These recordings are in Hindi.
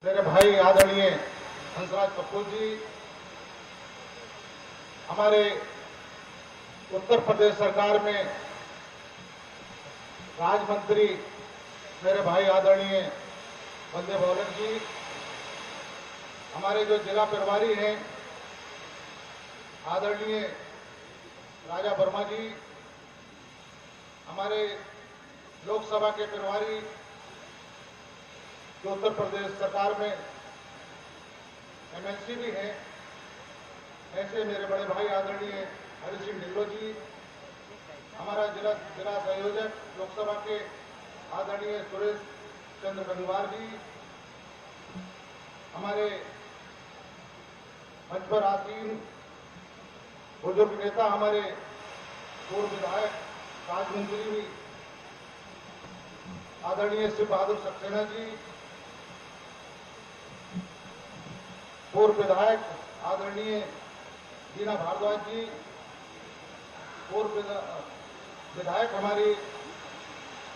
मेरे भाई आदरणीय हंसराज पप्पू जी, हमारे उत्तर प्रदेश सरकार में राज्य मंत्री मेरे भाई आदरणीय वंदे बहुलक जी, हमारे जो जिला प्रभारी हैं आदरणीय राजा वर्मा जी, हमारे लोकसभा के प्रभारी जो उत्तर प्रदेश सरकार में एमएलसी भी हैं, ऐसे मेरे बड़े भाई आदरणीय हरि सिंह ढिल्लो जी, हमारा जिला संयोजक लोकसभा के आदरणीय सुरेश चंद्र गंगवार जी, हमारे मंच पर आसीन बुजुर्ग नेता हमारे पूर्व विधायक राज्य मंत्री आदरणीय शिव बहादुर सक्सेना जी, पूर्व विधायक आदरणीय दीना भारद्वाज जी, पूर्व विधायक हमारी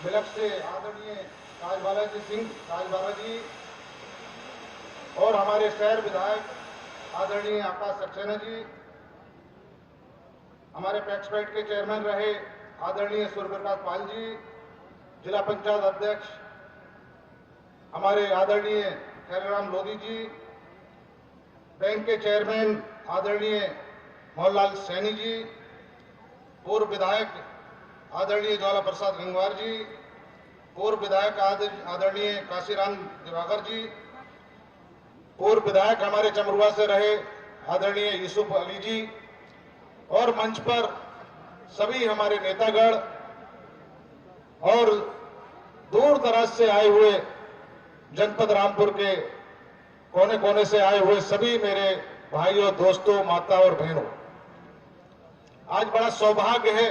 मिलक से आदरणीय राजबाला जी, और हमारे शहर विधायक आदरणीय आकाश सक्सेना जी, हमारे पैक्सपेट के चेयरमैन रहे आदरणीय सूर्यप्रकाश पाल जी, जिला पंचायत अध्यक्ष हमारे आदरणीय खैराराम लोधी जी, बैंक के चेयरमैन आदरणीय मोहनलाल सैनी जी, पूर्व विधायक आदरणीय ज्वाला प्रसाद गंगवार जी, पूर्व विधायक आदरणीय काशीराम दिवाकर जी, पूर्व विधायक हमारे चमरुआ से रहे आदरणीय यूसुफ अली जी, और मंच पर सभी हमारे नेतागण और दूर दराज से आए हुए जनपद रामपुर के कोने कोने से आए हुए सभी मेरे भाइयों, दोस्तों, माता और बहनों, आज बड़ा सौभाग्य है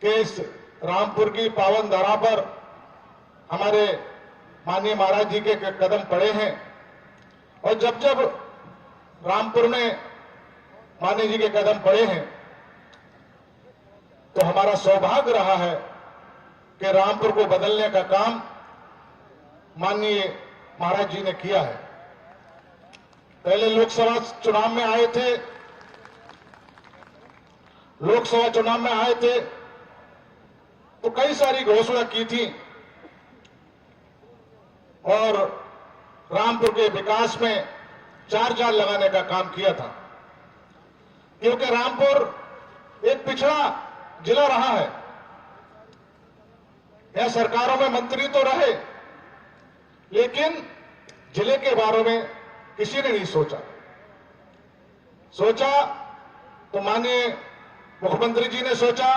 कि इस रामपुर की पावन धरा पर हमारे माननीय महाराज जी के कदम पड़े हैं। और जब जब रामपुर में माननीय जी के कदम पड़े हैं तो हमारा सौभाग्य रहा है कि रामपुर को बदलने का काम माननीय महाराज जी ने किया है। पहले लोकसभा चुनाव में आए थे तो कई सारी घोषणा की थी और रामपुर के विकास में चार चांद लगाने का काम किया था, क्योंकि रामपुर एक पिछड़ा जिला रहा है। यह सरकारों में मंत्री तो रहे, लेकिन जिले के बारे में किसी ने नहीं सोचा तो माननीय मुख्यमंत्री जी ने सोचा,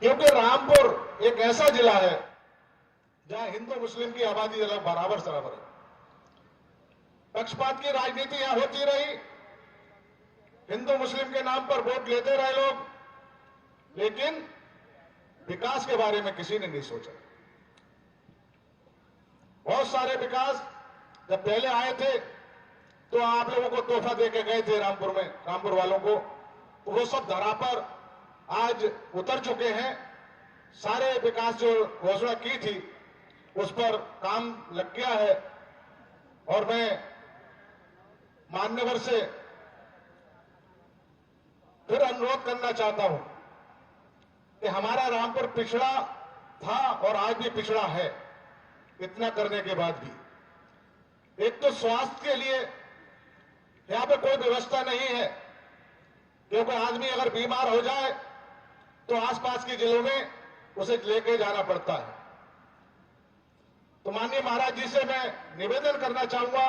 क्योंकि रामपुर एक ऐसा जिला है जहां हिंदू मुस्लिम की आबादी अलग बराबर है। पक्षपात की राजनीति यहां होती रही, हिंदू मुस्लिम के नाम पर वोट लेते रहे लोग, लेकिन विकास के बारे में किसी ने नहीं सोचा। बहुत सारे विकास जब पहले आए थे तो आप लोगों को तोहफा देके गए थे रामपुर वालों को, तो वो सब धरा पर आज उतर चुके हैं। सारे विकास जो घोषणा की थी उस पर काम लग गया है। और मैं मान्यवर से फिर अनुरोध करना चाहता हूं कि हमारा रामपुर पिछड़ा था और आज भी पिछड़ा है। इतना करने के बाद भी एक तो स्वास्थ्य के लिए यहां पे कोई व्यवस्था नहीं है, क्योंकि आदमी अगर बीमार हो जाए तो आसपास के जिलों में उसे लेके जाना पड़ता है। तो माननीय महाराज जी से मैं निवेदन करना चाहूंगा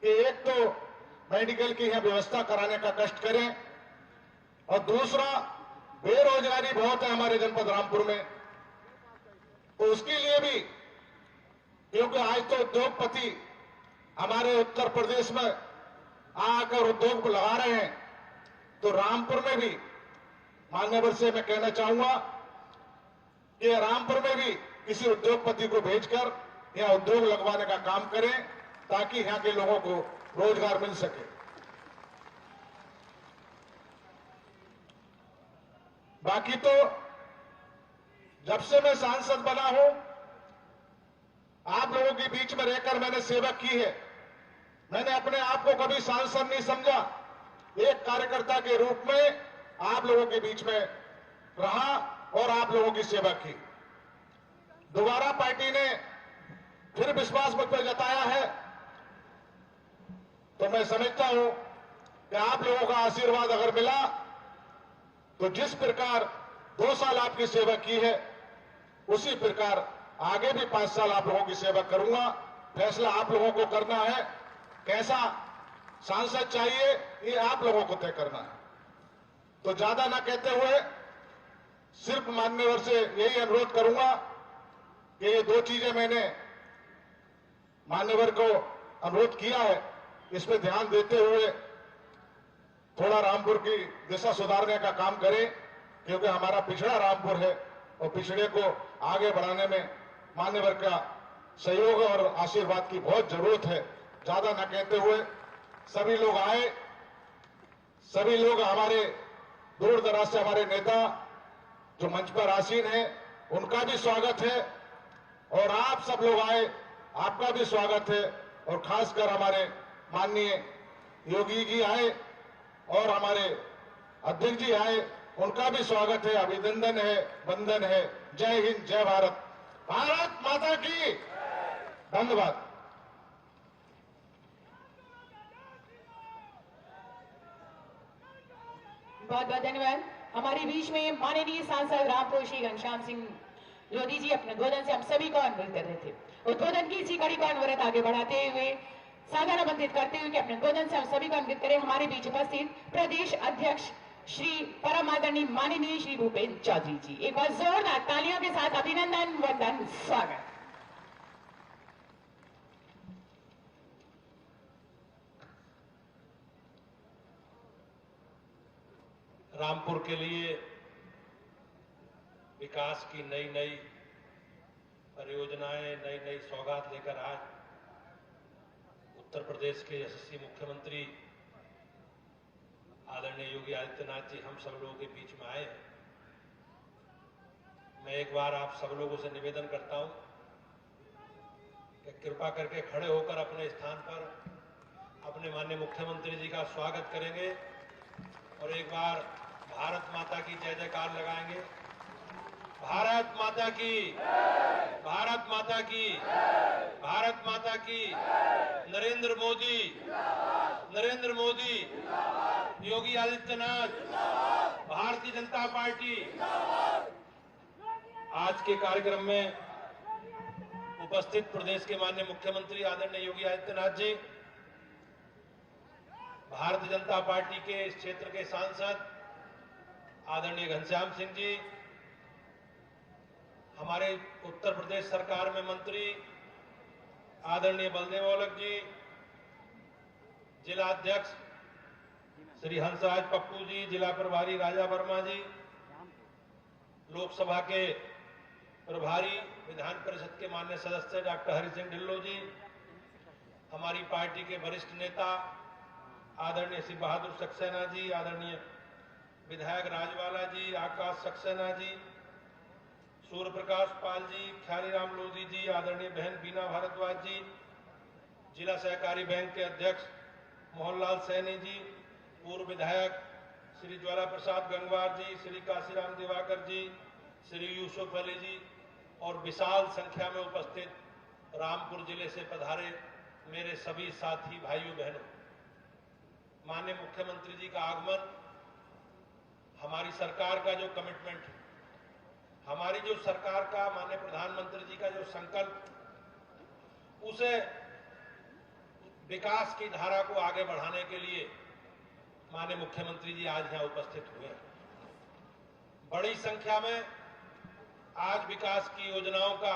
कि एक तो मेडिकल की यहां व्यवस्था कराने का कष्ट करें, और दूसरा बेरोजगारी बहुत है हमारे जनपद रामपुर में, तो उसके लिए भी, क्योंकि आज तो उद्योगपति हमारे उत्तर प्रदेश में आकर उद्योग लगा रहे हैं, तो रामपुर में भी मान्यवर से मैं कहना चाहूंगा कि रामपुर में भी किसी उद्योगपति को भेजकर यहां उद्योग लगवाने का काम करें, ताकि यहां के लोगों को रोजगार मिल सके। बाकी तो जब से मैं सांसद बना हूं आप लोगों के बीच में रहकर मैंने सेवा की है। मैंने अपने आप को कभी सांसद नहीं समझा। एक कार्यकर्ता के रूप में आप लोगों के बीच में रहा और आप लोगों की सेवा की। दोबारा पार्टी ने फिर विश्वास मुझ पर जताया है, तो मैं समझता हूं कि आप लोगों का आशीर्वाद अगर मिला तो जिस प्रकार 2 साल आपकी सेवा की है उसी प्रकार आगे भी 5 साल आप लोगों की सेवा करूंगा। फैसला आप लोगों को करना है, कैसा सांसद चाहिए ये आप लोगों को तय करना है। तो ज्यादा ना कहते हुए सिर्फ मान्यवर से यही अनुरोध करूंगा कि ये 2 चीजें मैंने मान्यवर को अनुरोध किया है, इस पर ध्यान देते हुए थोड़ा रामपुर की दिशा सुधारने का काम करें, क्योंकि हमारा पिछड़ा रामपुर है और पिछड़े को आगे बढ़ाने में मान्यवर का सहयोग और आशीर्वाद की बहुत जरूरत है। ज्यादा न कहते हुए सभी लोग आए, सभी लोग हमारे दूर दराज से हमारे नेता जो मंच पर आसीन हैं उनका भी स्वागत है और आप सब लोग आए आपका भी स्वागत है। और खासकर हमारे माननीय योगी जी आए और हमारे अध्यक्ष जी आए, उनका भी स्वागत है, अभिनंदन है, वंदन है। जय हिंद, जय भारत, भारत माता की। धन्यवाद। बहुत बहुत धन्यवाद। हमारे बीच में माननीय सांसद रामपुर श्री घनश्याम सिंह लोधी जी अपने उद्बोधन से हम सभी को अनवरत कर रहे थे। उद्बोधन की इसी कड़ी को अनवरत आगे बढ़ाते हुए सादर आमंत्रित करते हुए कि अपने उद्बोधन से हम सभी को अनवरत करें हमारे बीच उपस्थित प्रदेश अध्यक्ष श्री परम आदरणीय माननीय श्री भूपेंद्र चौधरी जी। एक बार जोरदार तालियों के साथ अभिनंदन, वंदन, स्वागत। रामपुर के लिए विकास की नई नई परियोजनाएं, नई नई सौगात लेकर आज उत्तर प्रदेश के यशस्वी मुख्यमंत्री आदरणीय योगी आदित्यनाथ जी हम सब लोगों के बीच में आए हैं। मैं एक बार आप सब लोगों से निवेदन करता हूं कि कृपा करके खड़े होकर अपने स्थान पर अपने माननीय मुख्यमंत्री जी का स्वागत करेंगे और एक बार भारत माता की जय जयकार लगाएंगे। भारत माता की, भारत माता की, भारत माता की। नरेंद्र मोदी, नरेंद्र मोदी, योगी आदित्यनाथ, भारतीय जनता पार्टी। आज के कार्यक्रम में उपस्थित प्रदेश के माननीय मुख्यमंत्री आदरणीय योगी आदित्यनाथ जी, भारतीय जनता पार्टी के इस क्षेत्र के सांसद आदरणीय घनश्याम सिंह जी, हमारे उत्तर प्रदेश सरकार में मंत्री आदरणीय बलदेव औलख जी, जिला अध्यक्ष श्री हंसराज पप्पू जी, जिला प्रभारी राजा वर्मा जी, लोकसभा के प्रभारी विधान परिषद के माननीय सदस्य डॉक्टर हरि सिंह ढिल्लों जी, हमारी पार्टी के वरिष्ठ नेता आदरणीय श्री बहादुर सक्सेना जी, आदरणीय विधायक राजवाला जी, आकाश सक्सेना जी, सूर्य प्रकाश पाल जी, ख्यालीराम लोधी जी, आदरणीय बहन बीना भारद्वाज जी, जिला सहकारी बैंक के अध्यक्ष मोहनलाल सैनी जी, पूर्व विधायक श्री ज्वाला प्रसाद गंगवार जी, श्री काशीराम दिवाकर जी, श्री यूसुफ अली जी और विशाल संख्या में उपस्थित रामपुर जिले से पधारे मेरे सभी साथी भाइयों बहनों, माननीय मुख्यमंत्री जी का आगमन हमारी सरकार का जो कमिटमेंट है, हमारी जो सरकार का माननीय प्रधानमंत्री जी का जो संकल्प, उसे विकास की धारा को आगे बढ़ाने के लिए माननीय मुख्यमंत्री जी आज यहां उपस्थित हुए हैं। बड़ी संख्या में आज विकास की योजनाओं का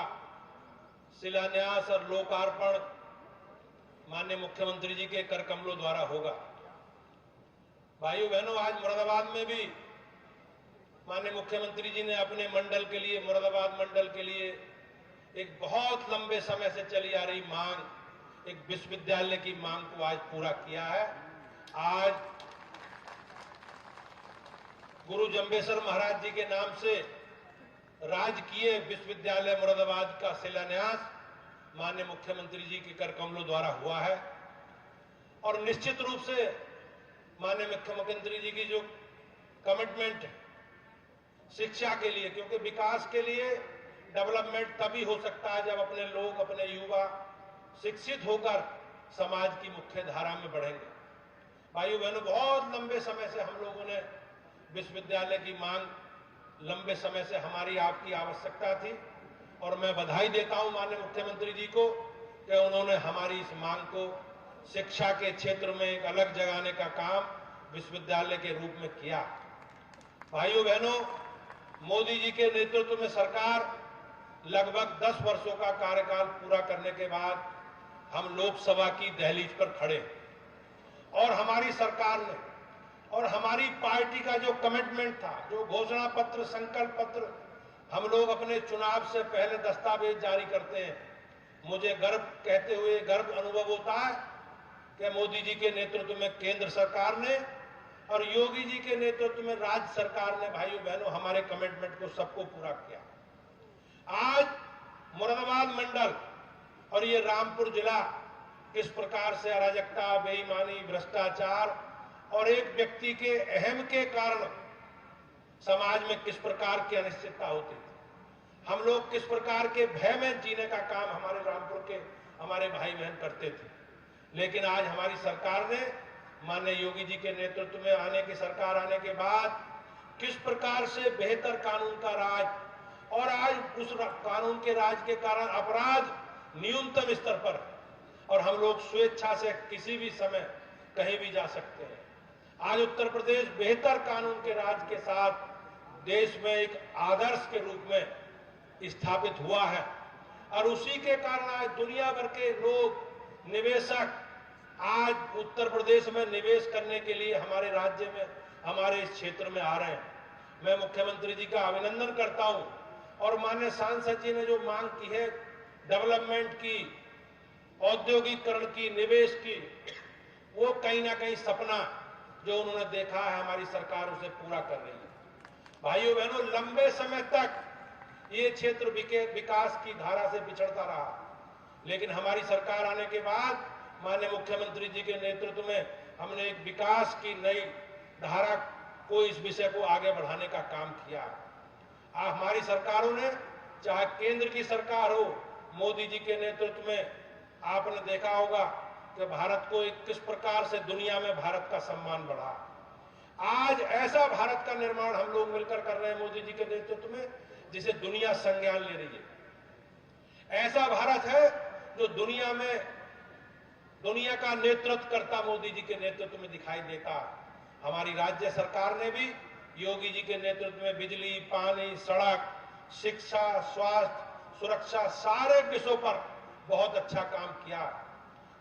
शिलान्यास और लोकार्पण माननीय मुख्यमंत्री जी के कर कमलों द्वारा होगा। भाइयों बहनों, आज मुरादाबाद में भी माननीय मुख्यमंत्री जी ने अपने मंडल के लिए, मुरादाबाद मंडल के लिए एक बहुत लंबे समय से चली आ रही मांग, एक विश्वविद्यालय की मांग को आज पूरा किया है। आज गुरु जंबेश्वर महाराज जी के नाम से राजकीय विश्वविद्यालय मुरादाबाद का शिलान्यास माननीय मुख्यमंत्री जी के कर कमलों द्वारा हुआ है। और निश्चित रूप से माननीय मुख्यमंत्री जी की जो कमिटमेंट है शिक्षा के लिए, क्योंकि विकास के लिए डेवलपमेंट तभी हो सकता है जब अपने लोग, अपने युवा शिक्षित होकर समाज की मुख्य धारा में बढ़ेंगे। भाइयों बहनों, बहुत लंबे समय से हम लोगों ने विश्वविद्यालय की मांग लंबे समय से हमारी आपकी आवश्यकता थी, और मैं बधाई देता हूं माननीय मुख्यमंत्री जी को कि उन्होंने हमारी इस मांग को शिक्षा के क्षेत्र में एक अलग जगाने का काम विश्वविद्यालय के रूप में किया। भाइयों बहनों, मोदी जी के नेतृत्व में सरकार लगभग 10 वर्षों का कार्यकाल पूरा करने के बाद हम लोकसभा की दहलीज पर खड़े, और हमारी सरकार ने और हमारी पार्टी का जो कमिटमेंट था, जो घोषणा पत्र, संकल्प पत्र हम लोग अपने चुनाव से पहले दस्तावेज जारी करते हैं, मुझे गर्व कहते हुए गर्व अनुभव होता है कि मोदी जी के नेतृत्व में केंद्र सरकार ने और योगी जी के नेतृत्व में राज्य सरकार ने भाइयों बहनों हमारे कमिटमेंट को सबको पूरा किया। आज मुरादाबाद मंडल और ये रामपुर जिला किस प्रकार से अराजकता, बेईमानी, भ्रष्टाचार और एक व्यक्ति के अहम के कारण समाज में किस प्रकार की अनिश्चितता होती थी, हम लोग किस प्रकार के भय में जीने का काम हमारे रामपुर के हमारे भाई बहन करते थे। लेकिन आज हमारी सरकार ने माननीय योगी जी के नेतृत्व में आने की सरकार आने के बाद किस प्रकार से बेहतर कानून का राज, और आज उस कानून के राज के कारण अपराध न्यूनतम स्तर पर है और हम लोग स्वेच्छा से किसी भी समय कहीं भी जा सकते हैं। आज उत्तर प्रदेश बेहतर कानून के राज के साथ देश में एक आदर्श के रूप में स्थापित हुआ है, और उसी के कारण आज दुनिया भर के लोग, निवेशक आज उत्तर प्रदेश में निवेश करने के लिए हमारे राज्य में, हमारे इस क्षेत्र में आ रहे हैं। मैं मुख्यमंत्री जी का अभिनंदन करता हूं, और माननीय सांसद जी ने जो मांग की है डेवलपमेंट की, औद्योगिकरण की, निवेश की, वो कहीं ना कहीं सपना जो उन्होंने देखा है हमारी सरकार उसे पूरा कर रही है। भाइयों बहनों, लंबे समय तक ये क्षेत्र विकास की धारा से बिछड़ता रहा, लेकिन हमारी सरकार आने के बाद माननीय मुख्यमंत्री जी के नेतृत्व में हमने एक विकास की नई धारा को, इस विषय को आगे बढ़ाने का काम किया। हमारी सरकारों ने, चाहे केंद्र की सरकार हो, मोदी जी के नेतृत्व में आपने देखा होगा कि भारत को किस प्रकार से दुनिया में भारत का सम्मान बढ़ा। आज ऐसा भारत का निर्माण हम लोग मिलकर कर रहे हैं मोदी जी के नेतृत्व में, जिसे दुनिया संज्ञान ले रही है। ऐसा भारत है जो दुनिया में दुनिया का नेतृत्व करता मोदी जी के नेतृत्व में दिखाई देता है। हमारी राज्य सरकार ने भी योगी जी के नेतृत्व में बिजली, पानी, सड़क, शिक्षा, स्वास्थ्य, सुरक्षा सारे विषयों पर बहुत अच्छा काम किया।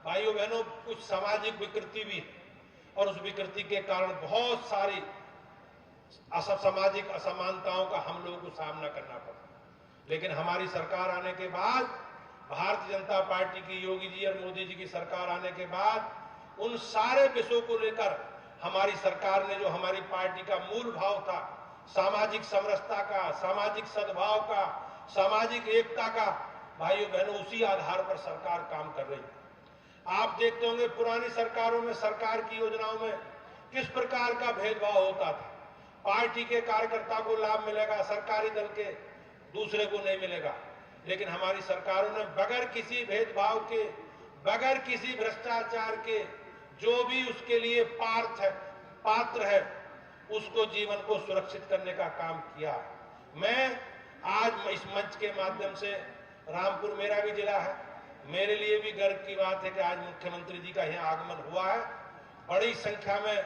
भाइयों बहनों, कुछ सामाजिक विकृति भी है, और उस विकृति के कारण बहुत सारी सामाजिक असमानताओं का हम लोगों को सामना करना पड़ा। लेकिन हमारी सरकार आने के बाद, भारतीय जनता पार्टी की, योगी जी और मोदी जी की सरकार आने के बाद, उन सारे विषयों को लेकर हमारी सरकार ने जो हमारी पार्टी का मूल भाव था, सामाजिक समरसता का, सामाजिक सद्भाव का, सामाजिक एकता का, भाइयों बहनों, उसी आधार पर सरकार काम कर रही है। आप देखते होंगे पुरानी सरकारों में, सरकार की योजनाओं में किस प्रकार का भेदभाव होता था। पार्टी के कार्यकर्ता को लाभ मिलेगा, सरकारी दल के दूसरे को नहीं मिलेगा। लेकिन हमारी सरकारों ने बगैर किसी भेदभाव के, बगैर किसी भ्रष्टाचार के, जो भी उसके लिए पात्र है, उसको जीवन को सुरक्षित करने का काम किया। मैं आज इस मंच के माध्यम से, रामपुर मेरा भी जिला है, मेरे लिए भी गर्व की बात है कि आज मुख्यमंत्री जी का यहाँ आगमन हुआ है। बड़ी संख्या में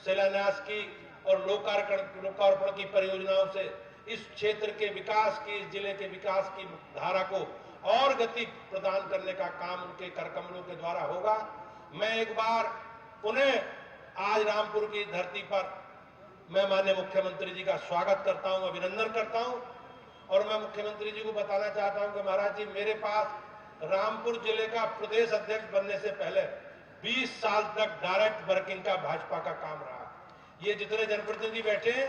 शिलान्यास की और लोकार्पण की परियोजनाओं से इस क्षेत्र के विकास की, इस जिले के विकास की धारा को और गति प्रदान करने का काम उनके करकमलों के द्वारा होगा। मैं एक बार पुनः आज रामपुर की धरती पर मैं माननीय मुख्यमंत्री जी का स्वागत करता हूं, अभिनंदन करता हूं, और मैं मुख्यमंत्री जी को बताना चाहता हूं कि महाराज जी, मेरे पास रामपुर जिले का प्रदेश अध्यक्ष बनने से पहले 20 साल तक डायरेक्ट वर्किंग का भाजपा का काम रहा। ये जितने जनप्रतिनिधि बैठे हैं,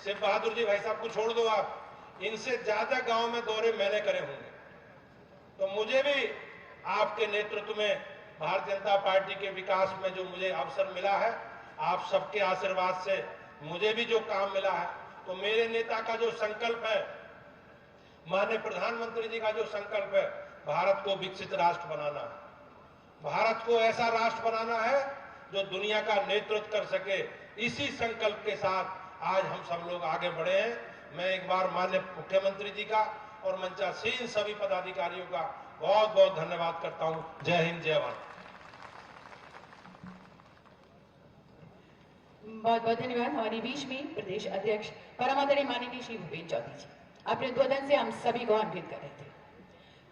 शिव बहादुर जी भाई साहब को छोड़ दो आप, इनसे ज्यादा गांव में दौरे मैंने करे होंगे। तो मुझे भी आपके नेतृत्व में भारतीय जनता पार्टी के विकास में जो मुझे अवसर मिला है, आप सबके आशीर्वाद से मुझे भी जो काम मिला है, तो मेरे नेता का जो संकल्प है, माननीय प्रधानमंत्री जी का जो संकल्प है, भारत को विकसित राष्ट्र बनाना है, भारत को ऐसा राष्ट्र बनाना है जो दुनिया का नेतृत्व कर सके। इसी संकल्प के साथ आज हम सब लोग आगे बढ़े हैं। मैं एक बार माननीय मुख्यमंत्री जी का और मंचासीन सभी पदाधिकारियों का बहुत बहुत धन्यवाद करता हूं। जय हिंद, जय भारत। बहुत बहुत धन्यवाद। हमारे बीच में प्रदेश अध्यक्ष परम आदरणीय माननीय श्री भूपेन्द्र चौधरी जी अपने उद्बोधन से हम सभी को अन्वित कर रहे थे।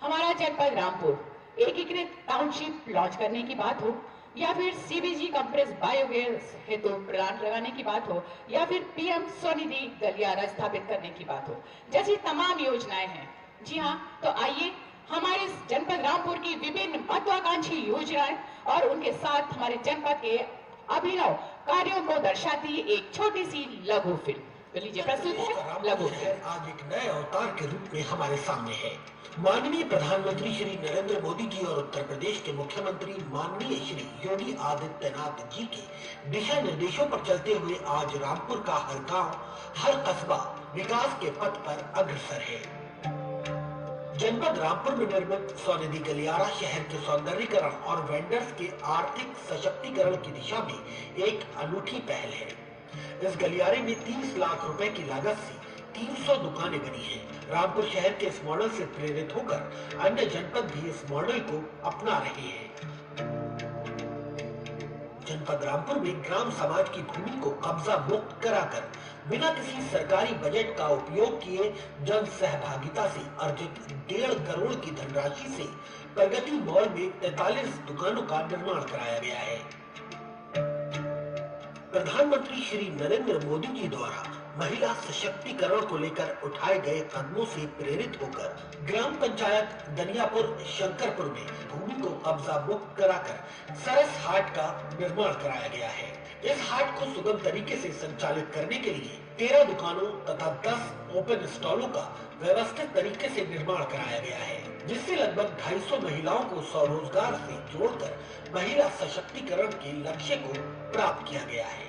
हमारा जनपद रामपुर एकीकृत टाउनशिप लॉन्च करने की बात हो, या फिर सीबीजी कंप्रेस बायोगैस हेतु प्लांट लगाने की बात हो, या फिर पीएम स्वनिधि गलियारा स्थापित करने की बात हो, जैसी तमाम योजनाएं हैं। जी हाँ, तो आइए हमारे जनपद रामपुर की विभिन्न महत्वाकांक्षी योजनाएं और उनके साथ हमारे जनपद के अभिनव कार्यों को दर्शाती एक छोटी सी लघु फिल्म। तो लीजिए प्रस्तुत है लघु फिल्म। आज एक नए अवतार के रूप में हमारे सामने है। माननीय प्रधानमंत्री श्री नरेंद्र मोदी जी और उत्तर प्रदेश के मुख्यमंत्री माननीय श्री योगी आदित्यनाथ जी के दिशा निर्देशों पर चलते हुए आज रामपुर का हर गांव, हर कस्बा विकास के पथ पर अग्रसर है। जनपद रामपुर में निर्मित स्वनिधि गलियारा शहर के सौंदर्यीकरण और वेंडर्स के आर्थिक सशक्तिकरण की दिशा में एक अनूठी पहल है। इस गलियारे में 30 लाख रुपए की लागत से 300 दुकानें बनी हैं। रामपुर शहर के इस मॉडल से प्रेरित होकर अन्य जनपद भी इस मॉडल को अपना रहे हैं। जनपद रामपुर में ग्राम समाज की भूमि को कब्जा मुक्त कराकर बिना किसी सरकारी बजट का उपयोग किए जन सहभागिता से अर्जित 1.5 करोड़ की धनराशि से प्रगति मॉल में 43 दुकानों का निर्माण कराया गया है। प्रधानमंत्री श्री नरेंद्र मोदी जी द्वारा महिला सशक्तिकरण को लेकर उठाए गए कदमों से प्रेरित होकर ग्राम पंचायत दनियापुर शंकरपुर में भूमि को कब्जा मुक्त कराकर सरस हाट का निर्माण कराया गया है। इस हाट को सुगम तरीके से संचालित करने के लिए 13 दुकानों तथा 10 ओपन स्टॉलों का व्यवस्थित तरीके से निर्माण कराया गया है, जिससे लगभग 250 महिलाओं को स्वरोजगार से जोड़कर महिला सशक्तिकरण के लक्ष्य को प्राप्त किया गया है।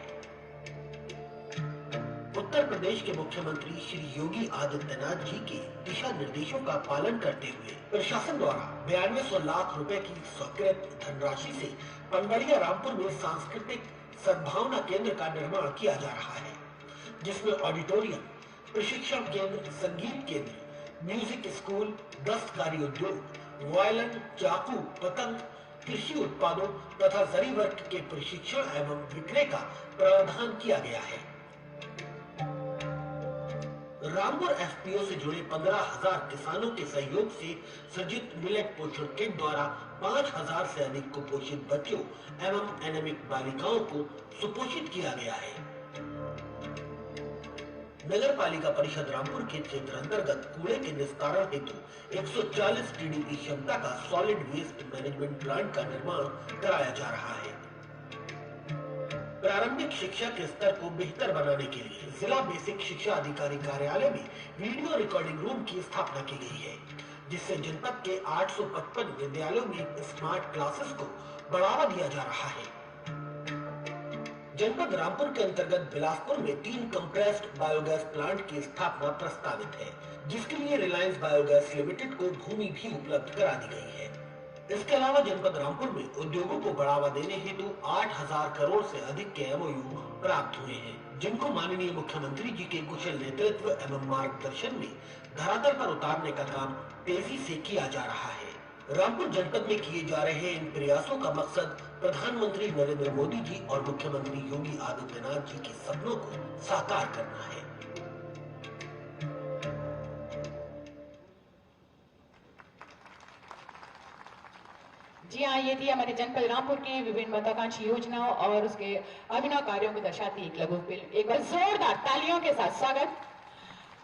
उत्तर प्रदेश के मुख्यमंत्री श्री योगी आदित्यनाथ जी के दिशा निर्देशों का पालन करते हुए प्रशासन द्वारा 9200 लाख रुपए की स्वीकृत धनराशि से पंगड़िया रामपुर में सांस्कृतिक सद्भावना केंद्र का निर्माण किया जा रहा है, जिसमें ऑडिटोरियम, प्रशिक्षण केंद्र, संगीत केंद्र, म्यूजिक स्कूल, दस्तकारी उद्योग, वायलिन, चाकू, पतंग, कृषि उत्पादों तथा जरी वर्क के प्रशिक्षण एवं विक्रय का प्रावधान किया गया है। रामपुर एफपीओ से जुड़े 15,000 किसानों के सहयोग से सृजित मिलेट पोषण किट द्वारा 5,000 से अधिक कुपोषित बच्चों एवं एनेमिक बालिकाओं को सुपोषित किया गया है। नगर पालिका परिषद रामपुर के क्षेत्र अंतर्गत कूड़े के निस्तारण हेतु 140 टीडीपी क्षमता का सॉलिड वेस्ट मैनेजमेंट प्लांट का निर्माण कराया जा रहा है। प्रारंभिक शिक्षा के स्तर को बेहतर बनाने के लिए जिला बेसिक शिक्षा अधिकारी कार्यालय में वीडियो रिकॉर्डिंग रूम की स्थापना की गई है, जिससे जनपद के 855 विद्यालयों में स्मार्ट क्लासेस को बढ़ावा दिया जा रहा है। जनपद रामपुर के अंतर्गत बिलासपुर में 3 कंप्रेस्ड बायोगैस प्लांट की स्थापना प्रस्तावित है, जिसके लिए रिलायंस बायोगैस लिमिटेड को भूमि भी उपलब्ध करा दी गई है। इसके अलावा जनपद रामपुर में उद्योगों को बढ़ावा देने हेतु 8,000 करोड़ से अधिक के एमओयू प्राप्त हुए हैं, जिनको माननीय मुख्यमंत्री जी के कुशल नेतृत्व एवं मार्गदर्शन में धरातल पर उतारने का काम तेजी से किया जा रहा है। रामपुर जनपद में किए जा रहे इन प्रयासों का मकसद प्रधानमंत्री नरेंद्र मोदी जी और मुख्यमंत्री योगी आदित्यनाथ जी के सपनों को साकार करना है। जी हाँ, ये थी हमारे जनपद रामपुर की विभिन्न महत्वाकांक्षी योजनाओं और उसके अभिनव कार्यों को दर्शाती एक लघु फिल्म। एक बार जोरदार तालियों के साथ स्वागत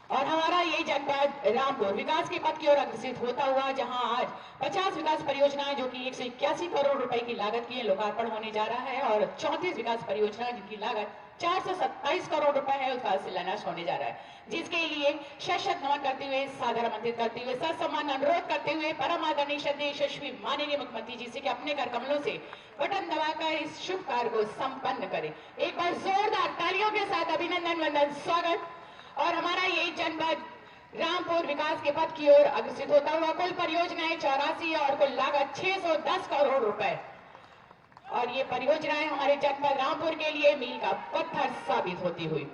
और हमारा ये जनपद रामपुर विकास के पथ की ओर अग्रसित होता हुआ, जहां आज 50 विकास परियोजनाएं जो कि 181 करोड़ रुपए की लागत की लोकार्पण होने जा रहा है और 34 विकास परियोजनाएं जिनकी लागत 427 करोड़ रुपए है, उसका शिलान्यास होने जा रहा है, जिसके लिए शत नमन करते हुए, सादर आमंत्रित करते हुए, ससम्मान अनुरोध करते हुए परम आदरणीय श्रद्धेय यशस्वी माननीय मुख्यमंत्री जी से कि अपने कर कमलों से बटन दबाकर इस शुभ कार्य को संपन्न करें। एक बार जोरदार तालियों के साथ अभिनंदन वंदन स्वागत। और हमारा ये जनपद रामपुर विकास के पथ की ओर अग्रसित होता हुआ कुल परियोजनाएं 84 और कुल लागत 610 करोड़ रुपए, और ये परियोजनाएं हमारे जनपद रामपुर के लिए मील का पत्थर साबित होती हुई।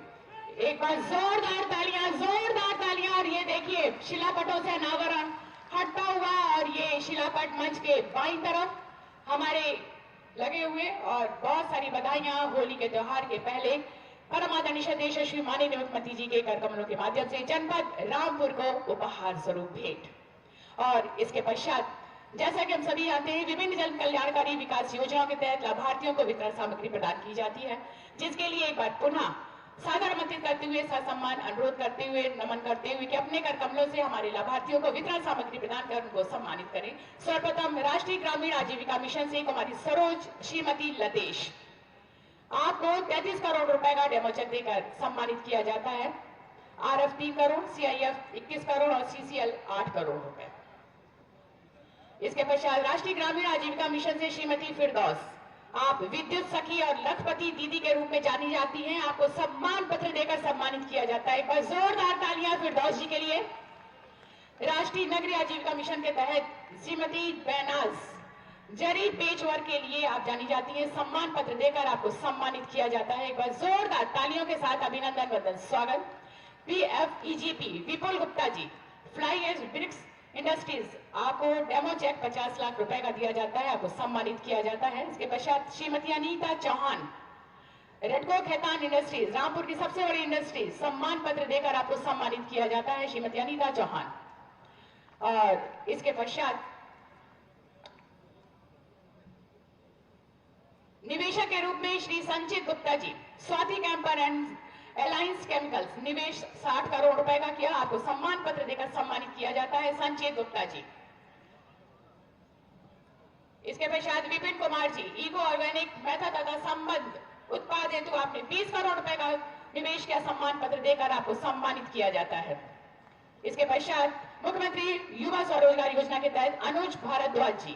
एक बार जोरदार तालियां। और ये देखिए शिलापटों से अनावरण हटता हुआ और ये शिलापट मंच के बाईं तरफ हमारे लगे हुए, और बहुत सारी बधाइयां होली के त्योहार के पहले परम आदरणीय श्रद्धेय यशस्वी माननीय मुख्यमंत्री जी के कर कमलों के माध्यम से जनपद रामपुर को उपहार स्वरूप भेंट। और इसके पश्चात जैसा कि हम सभी जानते हैं, विभिन्न जन कल्याणकारी विकास योजनाओं के तहत लाभार्थियों को वितरण सामग्री प्रदान की जाती है, जिसके लिए एक बार पुनः सादर आमंत्रित करते हुए, ससम्मान अनुरोध करते हुए, नमन करते हुए कि अपने कर कमलों से हमारे लाभार्थियों को वितरण सामग्री प्रदान कर उनको सम्मानित करें। सर्वप्रथम राष्ट्रीय ग्रामीण आजीविका मिशन से कुमारी सरोज श्रीमती लतेश, आपको 33 करोड़ रुपए का डेमो चेक देकर सम्मानित किया जाता है। आरएफ 3 करोड़, सीआईएफ 21 करोड़ और सीसीएल 8 करोड़ रुपए। इसके पश्चात राष्ट्रीय ग्रामीण आजीविका मिशन से श्रीमती फिरदौस, आप विद्युत सखी और लखपति दीदी के रूप में जानी जाती हैं, आपको सम्मान पत्र देकर सम्मानित किया जाता है। एक बार जोरदार तालियां फिरदौस जी के लिए। राष्ट्रीय नगरीय आजीविका मिशन के तहत श्रीमती बैनाज, जरी पेच वर्क के लिए आप जानी जाती हैं, सम्मान पत्र देकर आपको सम्मानित किया जाता है। एक बार जोरदार तालियों के साथ अभिनंदन वंदन स्वागत। पीएफईजीपी विपुल Gupta ji, fly as BRICS industries, आपको डेमो चेक 50 लाख रुपए का दिया जाता है, आपको सम्मानित किया जाता है। इसके पश्चात श्रीमती अनीता चौहान, रेडको खेतान इंडस्ट्रीज, रामपुर की सबसे बड़ी इंडस्ट्री, सम्मान पत्र देकर आपको सम्मानित किया जाता है, श्रीमती अनीता चौहान। और इसके पश्चात निवेशक के रूप में Shri Sanchit Gupta ji, Swati camper and alliance chemicals, निवेश 60 करोड़ रुपए का किया, आपको सम्मान पत्र देकर सम्मानित किया जाता है, संचित गुप्ता जी। इसके पश्चात Vipin Kumar ji, eco organic method तथा संबंध उत्पाद हेतु आपने 20 करोड़ रुपए का निवेश किया, सम्मान पत्र देकर आपको सम्मानित किया जाता है। इसके पश्चात मुख्यमंत्री युवा स्वरोजगार योजना के तहत अनुज भारद्वाज जी,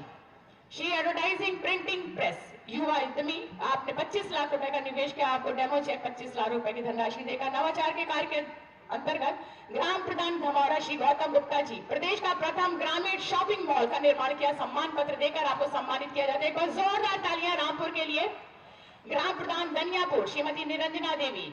श्री एडवर्टाइजिंग प्रिंटिंग प्रेस युवा उद्यमी, आपने 25 लाख रुपए का निवेश किया, आपको डेमो चेक 25 लाख रुपए की धनराशि देकर नवाचार के कार्य के अंतर्गत ग्राम प्रधान धमौरा श्री गौतम गुप्ता जी, प्रदेश का प्रथम ग्रामीण शॉपिंग मॉल का निर्माण किया, सम्मान पत्र देकर आपको सम्मानित किया जाता है। एक बार जोरदार तालियां रामपुर के लिए। ग्राम प्रधान दनियापुर श्रीमती निरंजना देवी,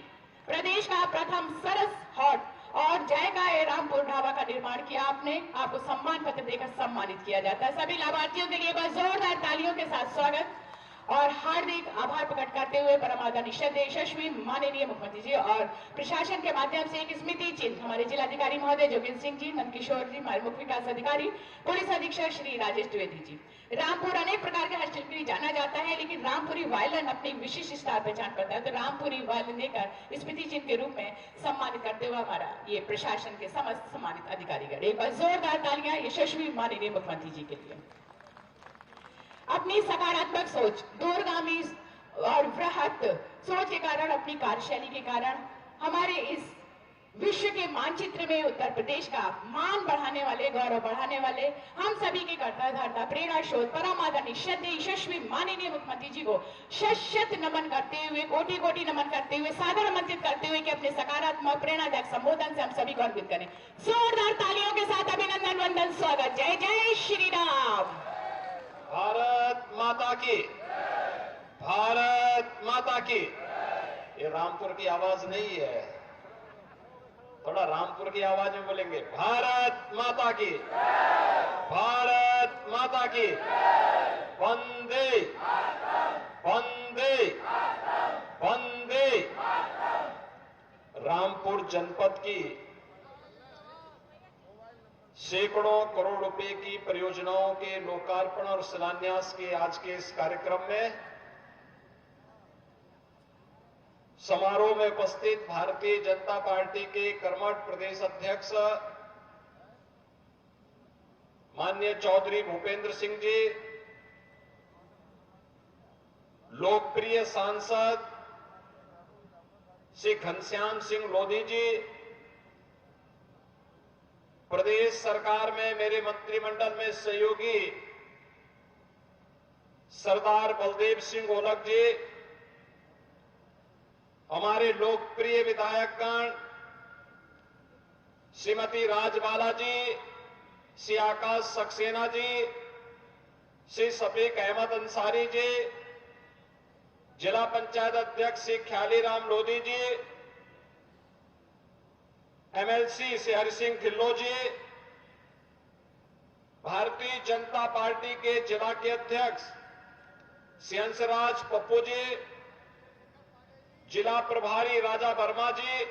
प्रदेश का प्रथम सरस हॉट और जायका रामपुर ढाबा का निर्माण किया आपने, आपको सम्मान पत्र देकर सम्मानित किया जाता है। सभी लाभार्थियों के लिए बस जोरदार तालियों के साथ स्वागत और हार्दिक आभार प्रकट करते हुए परम आदरणीय श्रद्धेय यशस्वी माननीय मुख्यमंत्री जी और प्रशासन के माध्यम से एक स्मृति चिन्ह हमारे जिलाधिकारी महोदय जोगिंद्र सिंह जी, नंदकिशोर जी, हमारे मुख्य विकास अधिकारी, पुलिस अधीक्षक श्री राजेश द्विवेदी जी। रामपुर अनेक प्रकार के हॉस्टल के लिए जाना जाता है, लेकिन रामपुरी वायलन अपनी विशिष्ट स्टार पहचान करता है, तो रामपुरी वायलन देकर स्मृति चिन्ह के रूप में सम्मानित करते हुए हमारा ये प्रशासन के समस्त सम्मानित अधिकारीगण, एक बार जोरदार तालियां यशस्वी माननीय मुख्यमंत्री जी के लिए। अपनी सकारात्मक सोच, दूरगामी और बृहत सोच के कारण, अपनी कार्यशैली के कारण हमारे इस विश्व के मानचित्र में उत्तर प्रदेश का मान बढ़ाने वाले, गौरव बढ़ाने वाले हम सभी के कर्ता धर्ता प्रेरणा स्रोत परम आदरणीय श्रद्धेय यशस्वी माननीय मुख्यमंत्री जी को शत नमन करते हुए, कोटि कोटि नमन करते हुए, सादर आमंत्रित करते हुए कि अपने सकारात्मक प्रेरणादायक संबोधन से हम सभी को अर्पित करें। जोरदार तालियों के साथ अभिनंदन वंदन स्वागत। जय जय श्री राम। भारत माता की, भारत माता की। ये रामपुर की आवाज नहीं है, थोड़ा रामपुर की आवाज में बोलेंगे। भारत माता की, भारत माता की। वंदे वंदे वंदे। रामपुर जनपद की सैकड़ों करोड़ रुपए की परियोजनाओं के लोकार्पण और शिलान्यास के आज के इस कार्यक्रम में समारोह में उपस्थित भारतीय जनता पार्टी के कर्मठ प्रदेश अध्यक्ष माननीय चौधरी भूपेंद्र सिंह जी, लोकप्रिय सांसद श्री घनश्याम सिंह लोधी जी, प्रदेश सरकार में मेरे मंत्रिमंडल में सहयोगी सरदार बलदेव सिंह ओलख जी, हमारे लोकप्रिय विधायकगण श्रीमती राजबाला जी, श्री आकाश सक्सेना जी, श्री शफीक अहमद अंसारी जी, जिला पंचायत अध्यक्ष श्री ख्यालीराम लोधी जी, एमएलसी श्री हरि सिंह ढिल्लों जी, भारतीय जनता पार्टी के जिला के अध्यक्ष श्री हंसराज पप्पू जी, जिला प्रभारी राजा वर्मा जी,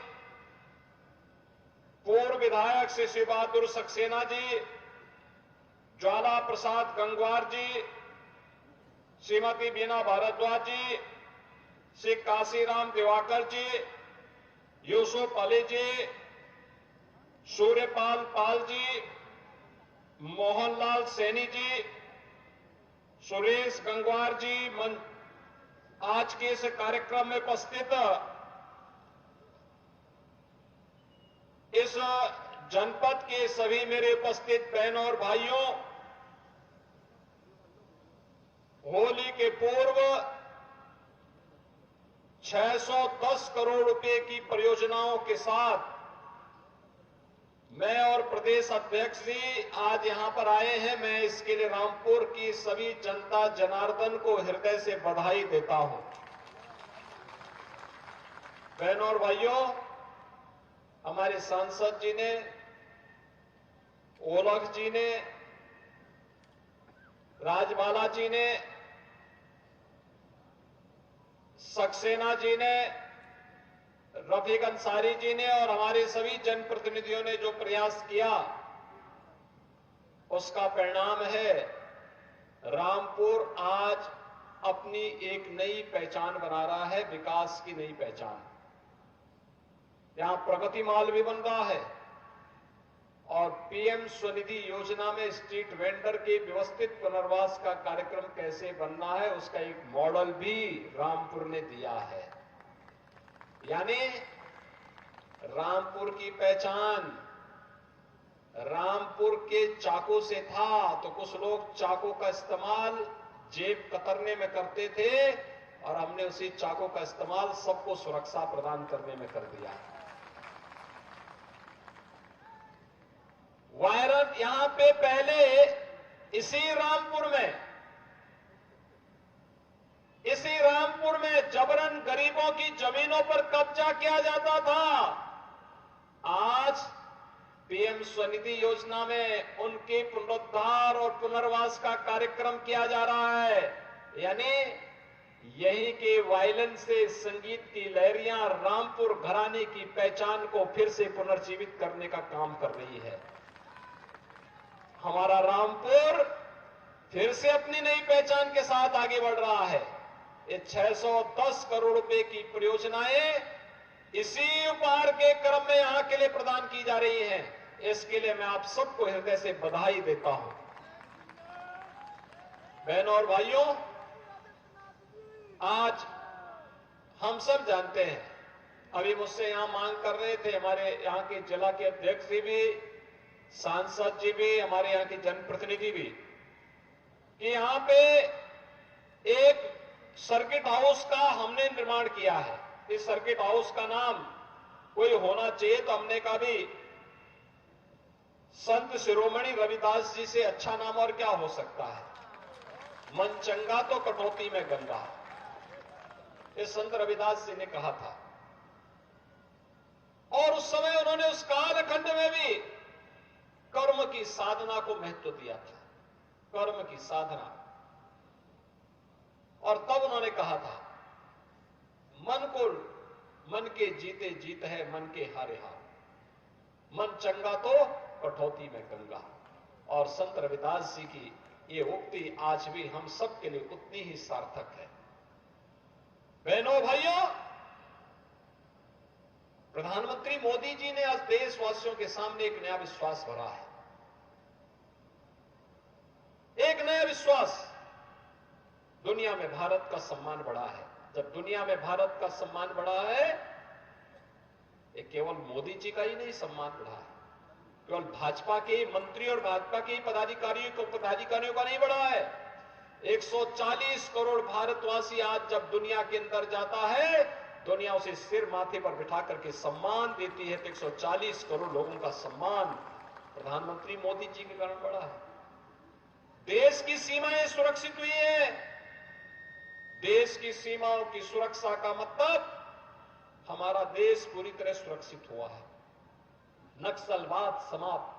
पूर्व विधायक श्री शिव बहादुर सक्सेना जी, ज्वाला प्रसाद गंगवार जी, श्रीमती बीना भारद्वाज जी, श्री काशीराम दिवाकर जी, यूसुफ अली जी, सूर्यपाल पाल जी, मोहनलाल सैनी जी, सुरेश गंगवार जी, आज के इस कार्यक्रम में उपस्थित इस जनपद के सभी मेरे उपस्थित बहनों और भाइयों, होली के पूर्व 610 करोड़ रुपए की परियोजनाओं के साथ मैं और प्रदेश अध्यक्ष जी आज यहां पर आए हैं। मैं इसके लिए रामपुर की सभी जनता जनार्दन को हृदय से बधाई देता हूं। बहनों और भाइयों, हमारे सांसद जी ने, ओलख जी ने, राजबाला जी ने, सक्सेना जी ने, रफीक अंसारी जी ने और हमारे सभी जनप्रतिनिधियों ने जो प्रयास किया, उसका परिणाम है रामपुर आज अपनी एक नई पहचान बना रहा है, विकास की नई पहचान। यहां प्रगति माल भी बन रहा है और पीएम स्वनिधि योजना में स्ट्रीट वेंडर के व्यवस्थित पुनर्वास का कार्यक्रम कैसे बनना है, उसका एक मॉडल भी रामपुर ने दिया है। यानी रामपुर की पहचान रामपुर के चाकू से था, तो कुछ लोग चाकू का इस्तेमाल जेब कतरने में करते थे और हमने उसी चाकू का इस्तेमाल सबको सुरक्षा प्रदान करने में कर दिया। वायरस यहां पे पहले इसी रामपुर में जबरन गरीबों की जमीनों पर कब्जा किया जाता था। आज पीएम स्वनिधि योजना में उनके पुनरुद्धार और पुनर्वास का कार्यक्रम किया जा रहा है। यानी यही के वायलिन से संगीत की लहरियां रामपुर घराने की पहचान को फिर से पुनर्जीवित करने का काम कर रही है। हमारा रामपुर फिर से अपनी नई पहचान के साथ आगे बढ़ रहा है। ये 610 करोड़ रुपए की परियोजनाएं इसी उपहार के क्रम में यहां के लिए प्रदान की जा रही हैं। इसके लिए मैं आप सबको हृदय से बधाई देता हूं। बहनों और भाइयों, आज हम सब जानते हैं, अभी मुझसे यहां मांग कर रहे थे हमारे यहां के जिला के अध्यक्ष जी भी, सांसद जी भी, हमारे यहां के जनप्रतिनिधि भी, कि यहां पे एक सर्किट हाउस का हमने निर्माण किया है। इस सर्किट हाउस का नाम कोई होना चाहिए, तो हमने कहा भी संत शिरोमणि रविदास जी से अच्छा नाम और क्या हो सकता है। मन चंगा तो कटौती में गंगा, ये संत रविदास जी ने कहा था। और उस समय उन्होंने उस कालखंड में भी कर्म की साधना को महत्व दिया था, कर्म की साधना। और तब उन्होंने कहा था, मन के जीते जीत है, मन के हारे हार, मन चंगा तो कठौती में गंगा। और संत रविदास जी की ये उक्ति आज भी हम सब के लिए उतनी ही सार्थक है। बहनों भाइयों, प्रधानमंत्री मोदी जी ने आज देशवासियों के सामने एक नया विश्वास भरा है, एक नया विश्वास। दुनिया में भारत का सम्मान बढ़ा है। जब दुनिया में भारत का सम्मान बढ़ा है, ये केवल मोदी जी का ही नहीं सम्मान बढ़ा है, केवल भाजपा के मंत्री और भाजपा के पदाधिकारियों का नहीं बढ़ा है। 140 करोड़ भारतवासी आज जब दुनिया के अंदर जाता है, दुनिया उसे सिर माथे पर बिठा करके सम्मान देती है। तो 140 करोड़ लोगों का सम्मान प्रधानमंत्री मोदी जी के कारण बढ़ा है। देश की सीमाएं सुरक्षित हुई है। देश की सीमाओं की सुरक्षा का मतलब हमारा देश पूरी तरह सुरक्षित हुआ है। नक्सलवाद समाप्त,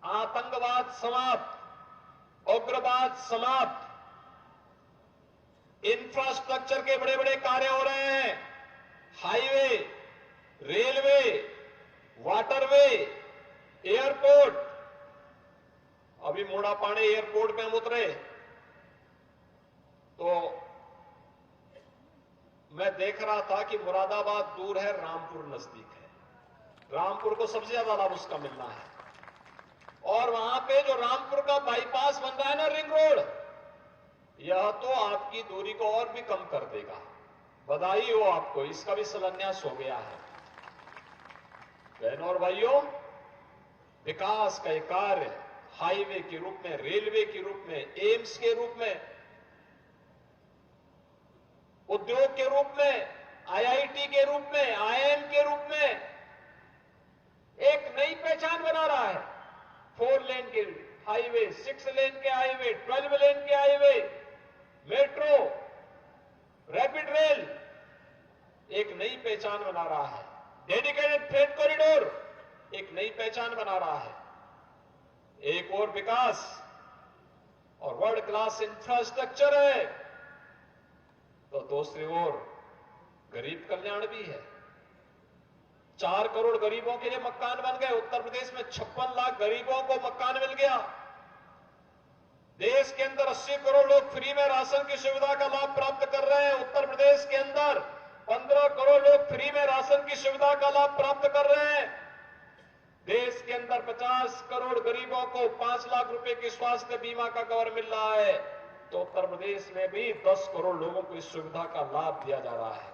आतंकवाद समाप्त, उग्रवाद समाप्त, इंफ्रास्ट्रक्चर के बड़े बड़े कार्य हो रहे हैं। Highway, railway, waterway, airport. अभी मोड़ापाड़े एयरपोर्ट पे हम उतरे तो मैं देख रहा था कि मुरादाबाद दूर है, रामपुर नजदीक है। रामपुर को सबसे ज्यादा लाभ उसका मिलना है। और वहां पे जो रामपुर का बाईपास बन रहा है ना, रिंग रोड, यह तो आपकी दूरी को और भी कम कर देगा। बधाई हो आपको, इसका भी शिलान्यास हो गया है। बहनों और भाइयों, विकास का एक कार्य हाईवे के रूप में, रेलवे के रूप में, एम्स के रूप में, उद्योग के रूप में, आईआईटी के रूप में, आईआईएम के रूप में एक नई पहचान बना रहा है। 4 लेन के हाईवे, 6 लेन के हाईवे, 12 लेन के हाईवे, मेट्रो, रैपिड रेल एक नई पहचान बना रहा है। डेडिकेटेड फ्रेट कॉरिडोर एक नई पहचान बना रहा है। एक और विकास और वर्ल्ड क्लास इंफ्रास्ट्रक्चर है, तो दूसरी ओर गरीब कल्याण भी है। 4 करोड़ गरीबों के लिए मकान बन गए। उत्तर प्रदेश में 56 लाख गरीबों को मकान मिल गया। देश के अंदर 80 करोड़ लोग फ्री में राशन की सुविधा का लाभ प्राप्त कर रहे हैं। उत्तर प्रदेश के अंदर 15 करोड़ लोग फ्री में राशन की सुविधा का लाभ प्राप्त कर रहे हैं। देश के अंदर 50 करोड़ गरीबों को 5 लाख रुपए की स्वास्थ्य बीमा का कवर मिल रहा है। तो उत्तर प्रदेश में भी 10 करोड़ लोगों को इस सुविधा का लाभ दिया जा रहा है।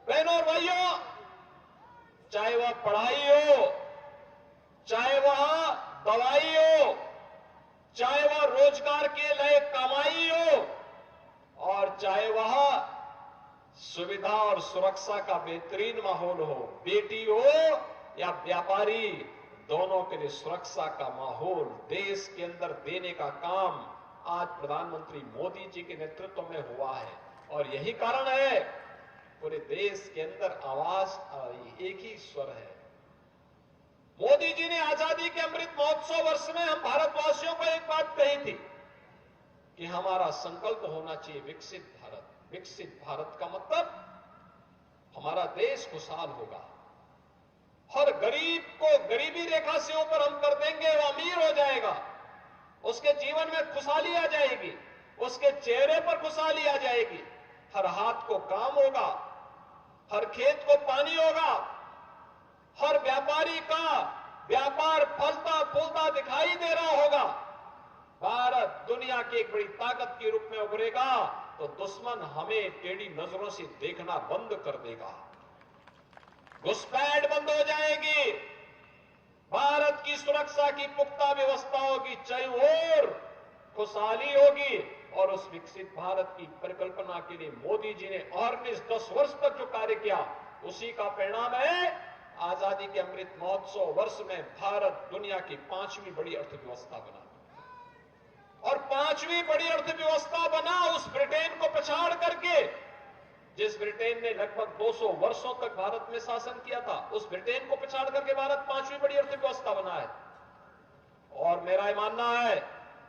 बहनों और भाइयों, चाहे वह पढ़ाई हो, चाहे वह दवाई हो, चाहे वह रोजगार के लिए कमाई हो, और चाहे वह सुविधा और सुरक्षा का बेहतरीन माहौल हो, बेटी हो या व्यापारी, दोनों के लिए सुरक्षा का माहौल देश के अंदर देने का काम आज प्रधानमंत्री मोदी जी के नेतृत्व में हुआ है। और यही कारण है पूरे देश के अंदर आवाज एक ही स्वर है। मोदी जी ने आजादी के अमृत महोत्सव वर्ष में हम भारतवासियों को एक बात कही थी कि हमारा संकल्प होना चाहिए विकसित भारत। विकसित भारत का मतलब हमारा देश खुशहाल होगा। हर गरीब को गरीबी रेखा से ऊपर हम कर देंगे, वो अमीर हो जाएगा, उसके जीवन में खुशहाली आ जाएगी, उसके चेहरे पर खुशहाली आ जाएगी। हर हाथ को काम होगा, हर खेत को पानी होगा, हर व्यापारी का व्यापार फलता फूलता दिखाई दे रहा होगा। भारत दुनिया की एक बड़ी ताकत के रूप में उभरेगा तो दुश्मन हमें टेढ़ी नजरों से देखना बंद कर देगा, घुसपैठ बंद हो जाएगी, भारत की सुरक्षा की पुख्ता व्यवस्था होगी, चारों ओर खुशहाली होगी। और उस विकसित भारत की परिकल्पना के लिए मोदी जी ने और 10 वर्ष तक जो कार्य किया, उसी का परिणाम है आजादी के अमृत महोत्सव वर्ष में भारत दुनिया की 5वीं बड़ी अर्थव्यवस्था बना। और 5वीं बड़ी अर्थव्यवस्था बना उस ब्रिटेन को पछाड़ करके, जिस ब्रिटेन ने लगभग 200 वर्षों तक भारत में शासन किया था, उस ब्रिटेन को पछाड़ करके भारत 5वीं बड़ी अर्थव्यवस्था बना है। और मेरा यह मानना है,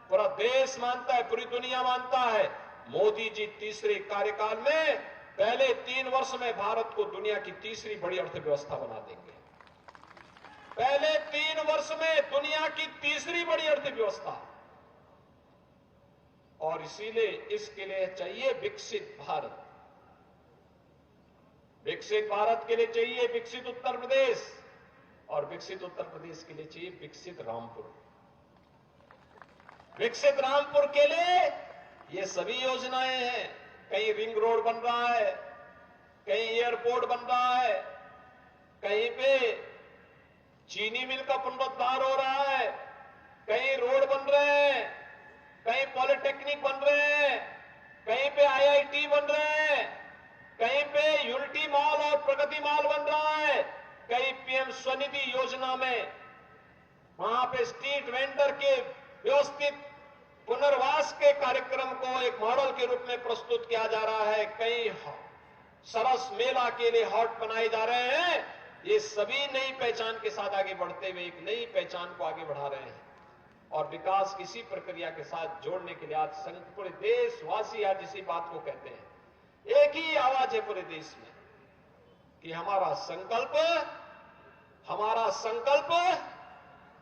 पूरा देश मानता है, पूरी दुनिया मानता है, मोदी जी तीसरे कार्यकाल में पहले 3 वर्ष में भारत को दुनिया की तीसरी बड़ी अर्थव्यवस्था बना देंगे। पहले 3 वर्ष में दुनिया की तीसरी बड़ी अर्थव्यवस्था। और इसीलिए इसके लिए चाहिए विकसित भारत। विकसित भारत के लिए चाहिए विकसित उत्तर प्रदेश, और विकसित उत्तर प्रदेश के लिए चाहिए विकसित रामपुर। विकसित रामपुर के लिए ये सभी योजनाएं हैं। कहीं रिंग रोड बन रहा है, कहीं एयरपोर्ट बन रहा है, कहीं पे चीनी मिल का पुनरुद्धार हो रहा है, कहीं रोड बन रहे हैं, कहीं पॉलिटेक्निक बन रहे हैं, कहीं पे आईआईटी बन रहे हैं, कहीं पे यूनिटी मॉल और प्रगति मॉल बन रहा है, कहीं पीएम स्वनिधि योजना में वहां पे स्ट्रीट वेंडर के व्यवस्थित पुनर्वास के कार्यक्रम को एक मॉडल के रूप में प्रस्तुत किया जा रहा है, कई सरस मेला के लिए हॉट बनाए जा रहे हैं। ये सभी नई पहचान के साथ आगे बढ़ते हुए एक नई पहचान को आगे बढ़ा रहे हैं, और विकास किसी प्रक्रिया के साथ जोड़ने के लिए आज पूरे देशवासी आज इसी बात को कहते हैं, एक ही आवाज है पूरे देश में कि हमारा संकल्प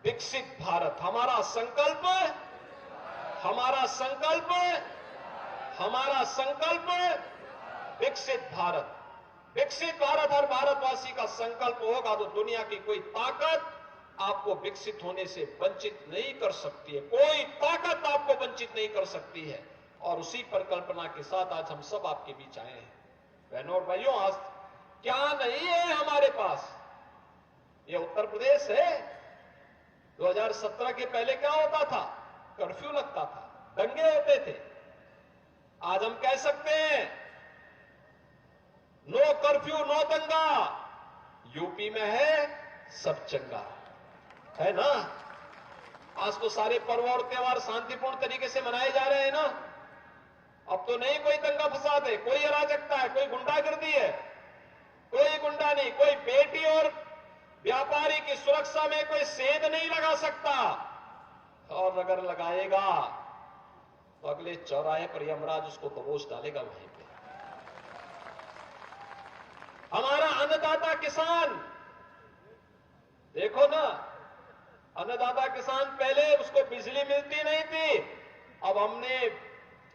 विकसित भारत, हमारा संकल्प विकसित भारत। विकसित भारत हर भारतवासी का संकल्प होगा तो दुनिया की कोई ताकत आपको विकसित होने से वंचित नहीं कर सकती है, कोई ताकत आपको वंचित नहीं कर सकती है। और उसी परिकल्पना के साथ आज हम सब आपके बीच आए हैं। बहनों और भाइयों, आज क्या नहीं है हमारे पास? ये उत्तर प्रदेश है। 2017 के पहले क्या होता था? कर्फ्यू लगता था, दंगे होते थे। आज हम कह सकते हैं नो कर्फ्यू नो दंगा। यूपी में है सब चंगा, है ना? आज तो सारे पर्व और त्योहार शांतिपूर्ण तरीके से मनाए जा रहे हैं ना। अब तो नहीं कोई दंगा फसाद है, कोई अराजकता है, कोई गुंडागर्दी है, कोई गुंडा नहीं, कोई बेटी और व्यापारी की सुरक्षा में कोई सेंध नहीं लगा सकता, और अगर लगाएगा तो अगले चौराहे पर यमराज उसको दबोच डालेगा वहीं पे। हमारा अन्नदाता किसान, देखो ना, अन्नदाता किसान पहले उसको बिजली मिलती नहीं थी, अब हमने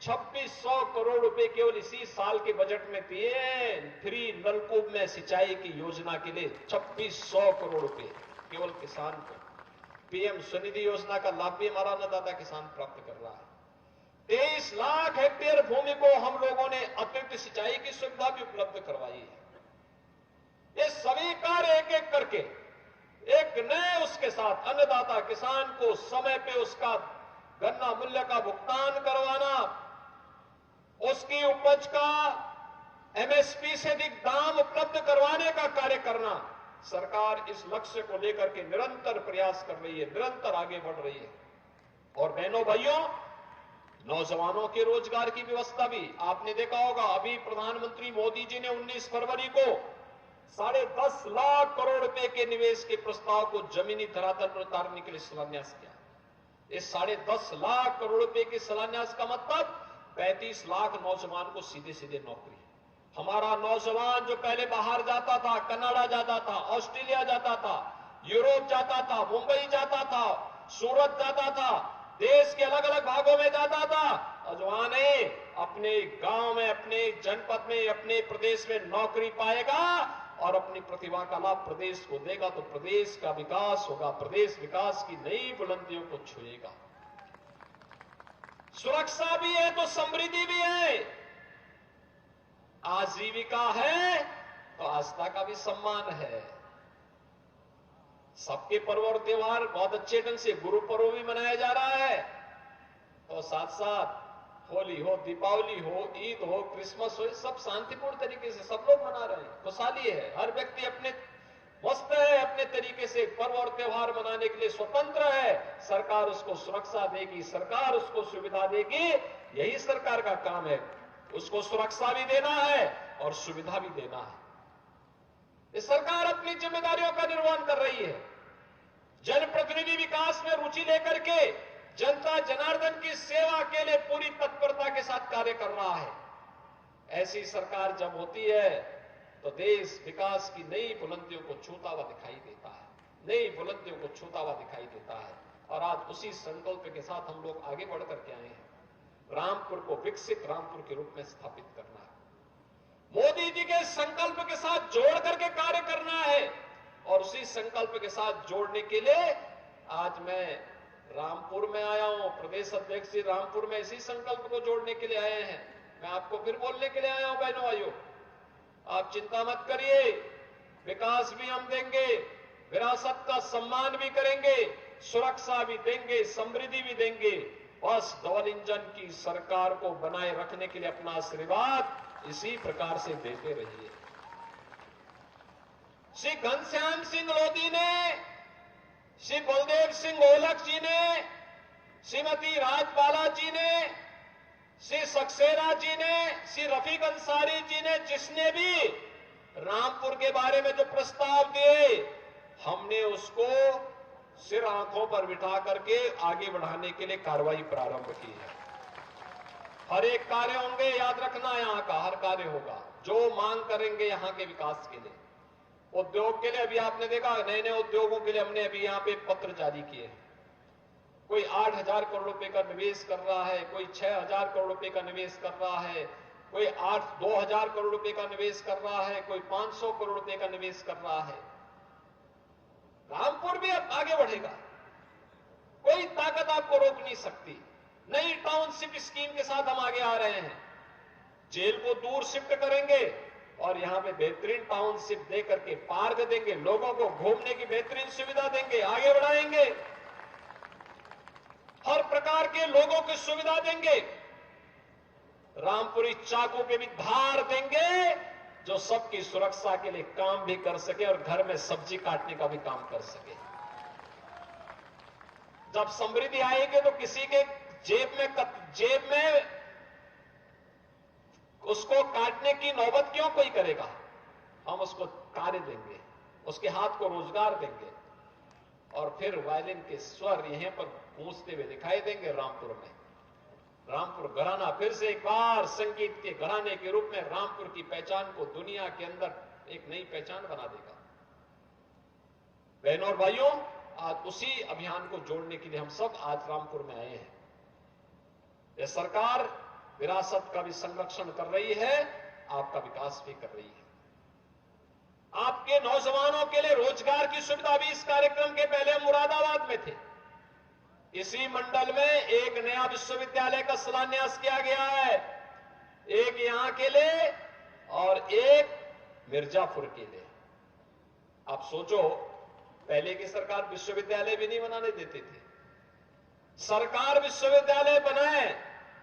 2600 करोड़ रुपए केवल इसी साल के बजट में दिए फ्री नलकूप में सिंचाई की योजना के लिए। 2600 करोड़ रुपए केवल किसान को। पीएम स्वनिधि योजना का लाभ भी हमारा अन्नदाता किसान प्राप्त कर रहा है। 23 लाख हेक्टेयर भूमि को हम लोगों ने अतिरिक्त सिंचाई की सुविधा भी उपलब्ध करवाई है। ये सभी कार्य एक एक करके एक नए उसके साथ अन्नदाता किसान को समय पे उसका गन्ना मूल्य का भुगतान करवाना, उसकी उपज का एमएसपी से अधिक दाम उपलब्ध करवाने का कार्य करना, सरकार इस लक्ष्य को लेकर के निरंतर प्रयास कर रही है, निरंतर आगे बढ़ रही है। और बहनों भाइयों, नौजवानों के रोजगार की व्यवस्था भी आपने देखा होगा। अभी प्रधानमंत्री मोदी जी ने 19 फरवरी को 10.5 लाख करोड़ रुपए के निवेश के प्रस्ताव को जमीनी धरातल पर उतारने के लिए शिलान्यास किया। इस 10.5 लाख करोड़ रुपए के शिलान्यास का मतलब 35 लाख नौजवान को सीधे सीधे नौकरी। हमारा नौजवान जो पहले बाहर जाता था, कनाडा जाता था, ऑस्ट्रेलिया जाता था, यूरोप जाता था, मुंबई जाता था, सूरत जाता था, देश के अलग अलग भागों में जाता था, नौजवान अपने गांव में, अपने जनपद में, अपने प्रदेश में नौकरी पाएगा और अपनी प्रतिभा का लाभ प्रदेश को देगा तो प्रदेश का विकास होगा, प्रदेश विकास की नई बुलंदियों को छुएगा। सुरक्षा भी है तो समृद्धि भी है, आजीविका है तो आस्था का भी सम्मान है। सबके पर्व और त्योहार बहुत अच्छे ढंग से, गुरु पर्व भी मनाया जा रहा है, तो साथ साथ होली हो, दीपावली हो, ईद हो, क्रिसमस हो, सब शांतिपूर्ण तरीके से सब लोग मना रहे हैं, खुशहाली है। हर व्यक्ति अपने मस्त है, अपने तरीके से पर्व और त्योहार मनाने के लिए स्वतंत्र है। सरकार उसको सुरक्षा देगी, सरकार उसको सुविधा देगी, यही सरकार का काम है। उसको सुरक्षा भी देना है और सुविधा भी देना है। इस सरकार अपनी जिम्मेदारियों का निर्वहन कर रही है। जनप्रतिनिधि विकास में रुचि लेकर के जनता जनार्दन की सेवा के लिए पूरी तत्परता के साथ कार्य कर रहा है। ऐसी सरकार जब होती है तो देश विकास की नई बुलंदियों को छूता हुआ दिखाई देता है, नई बुलंदियों को छूता हुआ दिखाई देता है। और आज उसी संकल्प के साथ हम लोग आगे बढ़ करके आए हैं, रामपुर को विकसित रामपुर के रूप में स्थापित करना है। मोदी जी के संकल्प के साथ जोड़ करके कार्य करना है। और उसी संकल्प के साथ जोड़ने के लिए आज मैं रामपुर में आया हूं। प्रदेश अध्यक्ष जी रामपुर में इसी संकल्प को जोड़ने के लिए आए हैं। मैं आपको फिर बोलने के लिए आया हूं बहनों भाइयों, आप चिंता मत करिए, विकास भी हम देंगे, विरासत का सम्मान भी करेंगे, सुरक्षा भी देंगे, समृद्धि भी देंगे। बस डबल इंजन की सरकार को बनाए रखने के लिए अपना आशीर्वाद इसी प्रकार से देते रहिए। श्री घनश्याम सिंह लोधी ने, श्री बलदेव सिंह ओलख जी ने, श्रीमती राजबाला जी ने, श्री सक्सेना जी ने, श्री रफीक अंसारी जी ने, जिसने भी रामपुर के बारे में जो प्रस्ताव दिए, हमने उसको सिर आंखों पर बिठा करके आगे बढ़ाने के लिए कार्रवाई प्रारंभ की है। हर एक कार्य होंगे, याद रखना, यहां का हर कार्य होगा जो मांग करेंगे यहां के विकास के लिए। उद्योग के लिए अभी आपने देखा, नए नए उद्योगों के लिए हमने अभी यहां पे पत्र जारी किए हैं। कोई 8,000 करोड़ रुपए का निवेश कर रहा है, कोई 6,000 करोड़ रुपए का निवेश कर रहा है, कोई 2,000 करोड़ रुपए का निवेश कर रहा है, कोई 500 करोड़ रुपए का निवेश कर रहा है। रामपुर भी अब आगे बढ़ेगा, कोई ताकत आपको रोक नहीं सकती। नई टाउनशिप स्कीम के साथ हम आगे आ रहे हैं। जेल को दूर शिफ्ट करेंगे और यहां पे बेहतरीन टाउनशिप दे करके पार्क देंगे, लोगों को घूमने की बेहतरीन सुविधा देंगे, आगे बढ़ाएंगे, हर प्रकार के लोगों की सुविधा देंगे। रामपुरी चाकू पे भी धार देंगे जो सबकी सुरक्षा के लिए काम भी कर सके और घर में सब्जी काटने का भी काम कर सके। जब समृद्धि आएगी तो किसी के जेब में उसको काटने की नौबत क्यों कोई करेगा। हम उसको कार्य देंगे, उसके हाथ को रोजगार देंगे और फिर वायलिन के स्वर यहीं पर गूंजते हुए दिखाई देंगे रामपुर में। रामपुर घराना फिर से एक बार संगीत के घराने के रूप में रामपुर की पहचान को दुनिया के अंदर एक नई पहचान बना देगा। बहनों और भाइयों, आज उसी अभियान को जोड़ने के लिए हम सब आज रामपुर में आए हैं। यह सरकार विरासत का भी संरक्षण कर रही है, आपका विकास भी कर रही है। आपके नौजवानों के लिए रोजगार की सुविधा भी इस कार्यक्रम के पहले मुरादाबाद में थे। इसी मंडल में एक नया विश्वविद्यालय का शिलान्यास किया गया है, एक यहां के लिए और एक मिर्जापुर के लिए। आप सोचो, पहले की सरकार विश्वविद्यालय भी नहीं बनाने देती थी। सरकार विश्वविद्यालय बनाए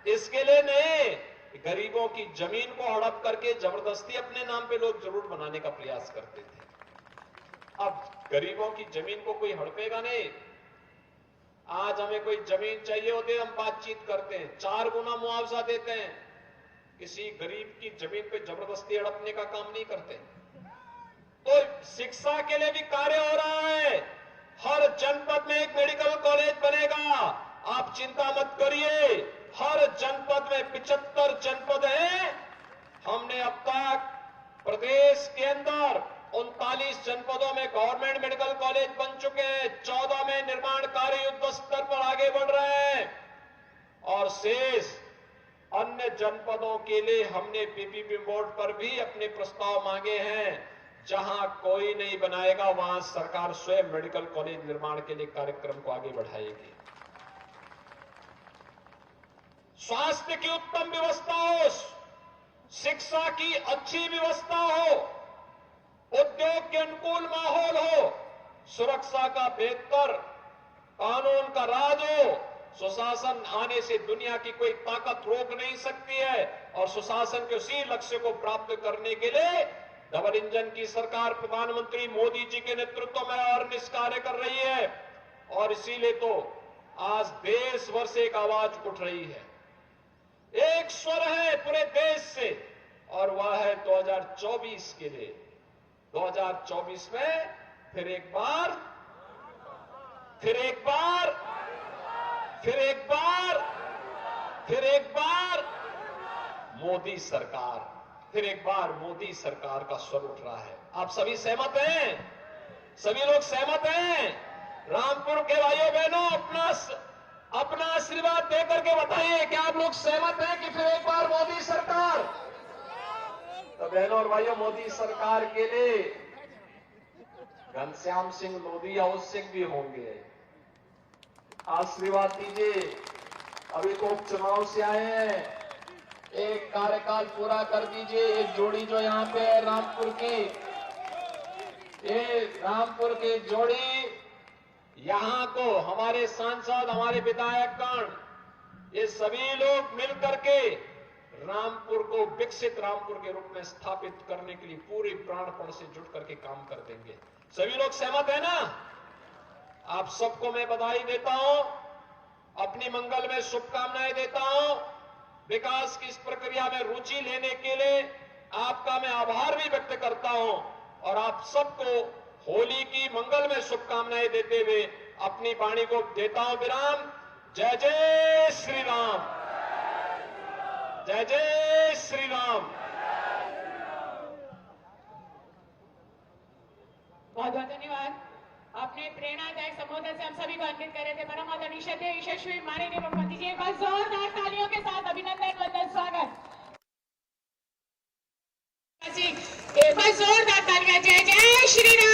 इसके लिए नहीं, गरीबों की जमीन को हड़प करके जबरदस्ती अपने नाम पे लोग जरूर बनाने का प्रयास करते थे। अब गरीबों की जमीन को कोई हड़पेगा नहीं। आज हमें कोई जमीन चाहिए होती है, हम बातचीत करते हैं, 4 गुना मुआवजा देते हैं। किसी गरीब की जमीन पे जबरदस्ती हड़पने का काम नहीं करते। तो शिक्षा के लिए भी कार्य हो रहा है। हर जनपद में एक मेडिकल कॉलेज बनेगा, आप चिंता मत करिए। हर जनपद में 75 जनपद हैं। हमने अब तक प्रदेश के अंदर 39 जनपदों में गवर्नमेंट मेडिकल कॉलेज बन चुके हैं, 14 में निर्माण कार्य युद्ध स्तर पर आगे बढ़ रहे हैं और शेष अन्य जनपदों के लिए हमने पीपीपी बोर्ड पर भी अपने प्रस्ताव मांगे हैं। जहां कोई नहीं बनाएगा वहां सरकार स्वयं मेडिकल कॉलेज निर्माण के लिए कार्यक्रम को आगे बढ़ाएगी। स्वास्थ्य की उत्तम व्यवस्था हो, शिक्षा की अच्छी व्यवस्था हो, उद्योग के अनुकूल माहौल हो, सुरक्षा का बेहतर कानून का राज हो। सुशासन आने से दुनिया की कोई ताकत रोक नहीं सकती है और सुशासन के उसी लक्ष्य को प्राप्त करने के लिए डबल इंजन की सरकार प्रधानमंत्री मोदी जी के नेतृत्व में और निष्कार्य कर रही है। और इसीलिए तो आज देश भर से एक आवाज उठ रही है, एक स्वर है पूरे देश से, और वह है 2024 के लिए। 2024 में फिर एक बार, फिर एक बार, फिर एक बार, फिर एक बार मोदी सरकार, फिर एक बार मोदी सरकार का स्वर उठ रहा है। आप सभी सहमत हैं? सभी लोग सहमत हैं? रामपुर के भाइयों बहनों, अपना आशीर्वाद देकर के बताइए कि आप लोग सहमत हैं कि फिर एक बार मोदी सरकार। तो बहनों और भाइयों, मोदी सरकार के लिए घनश्याम सिंह लोधी हाउस सिंह भी होंगे। आशीर्वाद दीजिए। अभी तो उपचुनाव से आए हैं, एक कार्यकाल पूरा कर दीजिए। एक जोड़ी जो यहाँ पे है रामपुर की, ये रामपुर की जोड़ी, यहाँ को हमारे सांसद, हमारे विधायकगण, ये सभी लोग मिलकर के रामपुर को विकसित रामपुर के रूप में स्थापित करने के लिए पूरी प्राणपण से जुट करके काम कर देंगे। सभी लोग सहमत है ना? आप सबको मैं बधाई देता हूं, अपनी मंगल में शुभकामनाएं देता हूं। विकास की इस प्रक्रिया में रुचि लेने के लिए आपका मैं आभार भी व्यक्त करता हूं और आप सबको होली की मंगल में शुभकामनाएं देते हुए अपनी वाणी को देता हूं विराम। जय जय श्री राम, जय जय श्री राम। बहुत बहुत धन्यवाद। अपने प्रेरणादायक संबोधन से हम सभी को अन्वित कर रहे थे। परम आदरणीय श्रद्धेय यशस्वी माननीय मुख्यमंत्री जी, एक बार जोरदार तालियों के साथ अभिनंदन, वंदन, स्वागत। एक बार जोरदार तालियां। जय जय श्री राम।